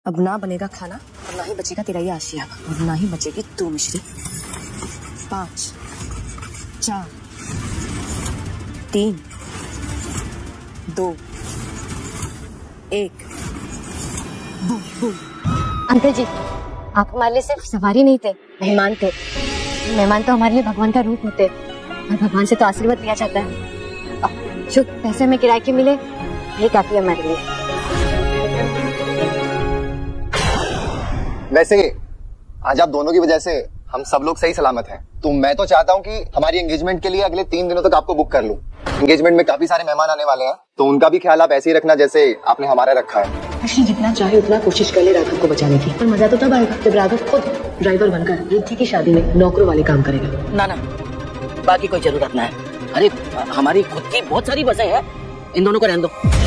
अब ना बनेगा खाना और ना ही बचेगा तेरा ये आशिया और ना ही बचेगी तू मिश्री। 5 4 3 2 1 बूम बूम। अंकल जी, आप हमारे लिए सिर्फ सवारी नहीं थे, मेहमान थे। मेहमान तो हमारे लिए भगवान का रूप होते और भगवान से तो आशीर्वाद लिया जाता है। जो पैसे में किराए के मिले यही काफी है हमारे लिए। वैसे आज आप दोनों की वजह से हम सब लोग सही सलामत हैं। तो मैं तो चाहता हूँ कि हमारी एंगेजमेंट के लिए अगले 3 दिनों तक आपको बुक कर लूँ। एंगेजमेंट में काफी सारे मेहमान आने वाले हैं, तो उनका भी ख्याल आप ऐसे ही रखना जैसे आपने हमारा रखा है। मिश्री जितना चाहे उतना कोशिश कर ले राघव को बचाने की, पर मजा तो तब आएगा जब राघव खुद ड्राइवर बनकर रिद्धि की शादी में नौकरों वाले काम करेगा। ना ना, बाकी कोई जरूरत ना है। अरे हमारी खुद की बहुत सारी बसें हैं, इन दोनों को रहने दो।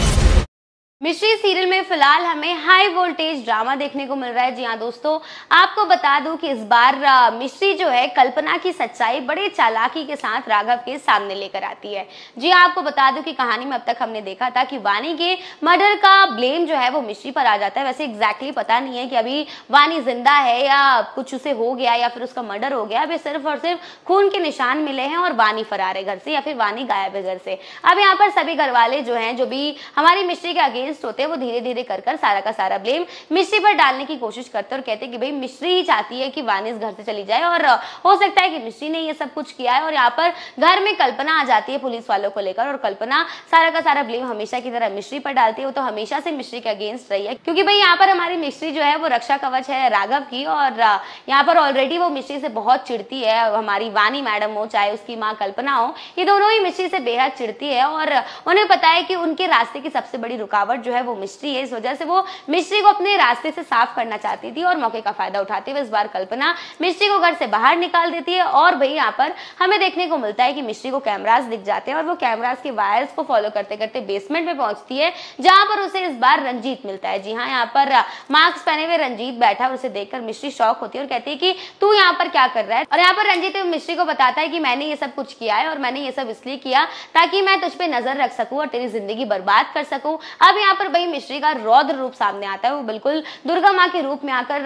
मिश्री सीरियल में फिलहाल हमें हाई वोल्टेज ड्रामा देखने को मिल रहा है। जी हाँ दोस्तों, आपको बता दूं कि इस बार मिश्री जो है कल्पना की सच्चाई बड़े चालाकी के साथ राघव के सामने लेकर आती है। जी हाँ, आपको बता दूं कि कहानी में अब तक हमने देखा था कि वानी के मर्डर का ब्लेम जो है वो मिश्री पर आ जाता है। वैसे एग्जैक्टली पता नहीं है कि अभी वानी जिंदा है या कुछ उसे हो गया या फिर उसका मर्डर हो गया। अभी सिर्फ और सिर्फ खून के निशान मिले हैं और वानी फरार है घर से या फिर वानी गायब है घर से। अब यहाँ पर सभी घर वाले जो है, जो भी हमारी मिश्री के अगेंस्ट होते हैं, वो धीरे धीरे कर सारा का सारा ब्लेम मिश्री पर डालने की कोशिश करते हैं और कहते हैं कि भाई मिश्री ही चाहती है कि वानी इस घर से चली जाए और हो सकता है कि मिश्री ने ये सब कुछ किया है। और यहाँ पर घर में कल्पना आ जाती है पुलिस वालों को लेकर और कल्पना सारा का सारा ब्लेम हमेशा की तरह मिश्री पर डालती है। वो तो हमेशा से मिश्री के अगेंस्ट रही है, क्योंकि भाई यहाँ पर हमारी मिश्री जो है वो रक्षा कवच है राघव की और यहाँ पर ऑलरेडी वो मिश्री से बहुत चिढ़ती है। हमारी वानी मैडम हो चाहे उसकी माँ कल्पना हो, ये दोनों ही मिश्री से बेहद चिढ़ती है और उन्हें पता है कि उनके रास्ते की सबसे बड़ी रुकावट जो है वो मिश्री है। इस वजह से वो मिश्री को अपने रास्ते से साफ करना चाहती थी और मौके का फायदा उठाते हुए इस बार कल्पना मिश्री को घर से बाहर निकाल देती है। और भाई यहाँ पर हमें देखने को मिलता है कि मिश्री को कैमरास दिख जाते हैं और वो कैमरास के वायर्स को फॉलो करते करते बेसमेंट में पहुंचती है, जहां पर उसे इस बार रंजीत मिलता है। जी हाँ, यहाँ पर मास्क पहने हुए रंजीत बैठा है। उसे देखकर मिश्री शॉक होती है और कहती है कि तू यहाँ पर क्या कर रहा है। और यहाँ पर रंजीत मिश्री को बताता है कि मैंने ये सब कुछ किया है और मैंने ये सब इसलिए किया ताकि मैं तुझ पे नजर रख सकूं और तेरी जिंदगी बर्बाद कर सकूं। अब यहाँ पर भाई मिश्री का रौद्र रूप सामने आता है। वो बिल्कुल दुर्गा माँ के रूप में आकर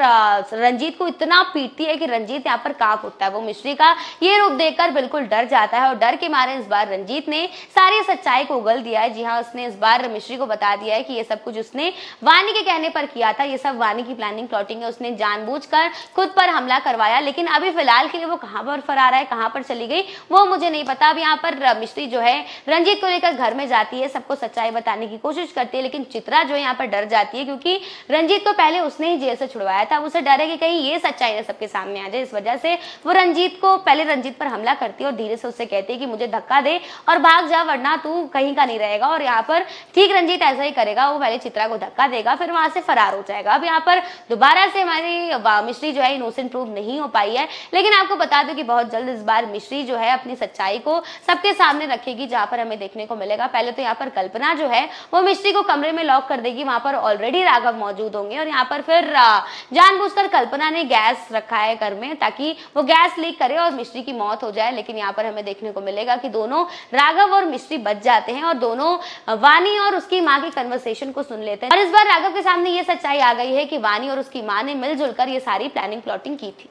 रंजीत को इतना पीटती है कि रंजीत यहाँ पर कांप उठता है। वो मिश्री का ये रूप देखकर बिल्कुल डर जाता है और डर के मारे इस बार रंजीत ने सारी सच्चाई को उगल दिया है। जी हाँ, उसने इस बार मिश्री को बता दिया है कि ये सब कुछ उसने वानी के कहने पर किया था, ये सब वानी की प्लानिंग प्लॉटिंग है। उसने जानबूझकर खुद पर हमला करवाया, लेकिन अभी फिलहाल के लिए वो कहाँ पर फरार है, कहाँ पर चली गई वो मुझे नहीं पता। अब यहाँ पर मिश्री जो है रंजीत को लेकर घर में जाती है, सबको सच्चाई बताने की कोशिश करती है, लेकिन चित्रा जो है यहाँ पर डर जाती है क्योंकि रंजीत को पहले उसने ही जेल से छुड़वाया था। उसे डर है कि कहीं ये सच्चाई ना सबके सामने आ जाए। इस वजह से वो रंजीत पर हमला करती है और धीरे से उससे कहती है कि मुझे धक्का दे और भाग जा, वरना तू कहीं का नहीं रहेगा। और यहाँ पर ठीक रंजीत ऐसा ही करेगा, वो पहले चित्रा को धक्का देगा फिर वहां से फरार हो जाएगा। अब यहाँ पर दोबारा से हमारी मिश्री जो है इनोसेंट प्रूव नहीं हो पाई है, लेकिन आपको बता दूं कि बहुत जल्द इस बार मिश्री जो है अपनी सच्चाई को सबके सामने रखेगी, जहां पर हमें देखने को मिलेगा। पहले तो यहाँ पर कल्पना जो है वो मिश्री को कमरे में लॉक कर देगी, वहां पर ऑलरेडी राघव मौजूद होंगे और यहाँ पर फिर जानबूझकर कल्पना ने गैस रखा है घर में ताकि वो गैस लीक करे और मिश्री की मौत हो जाए। लेकिन यहाँ पर हमें देखने को मिलेगा कि दोनों राघव और मिश्री बच जाते हैं और दोनों वानी और उसकी माँ की कन्वर्सेशन को सुन लेते हैं। और इस बार राघव के सामने ये सच्चाई आ गई है कि वानी और उसकी माँ ने मिलजुल कर ये सारी प्लानिंग प्लॉटिंग की थी।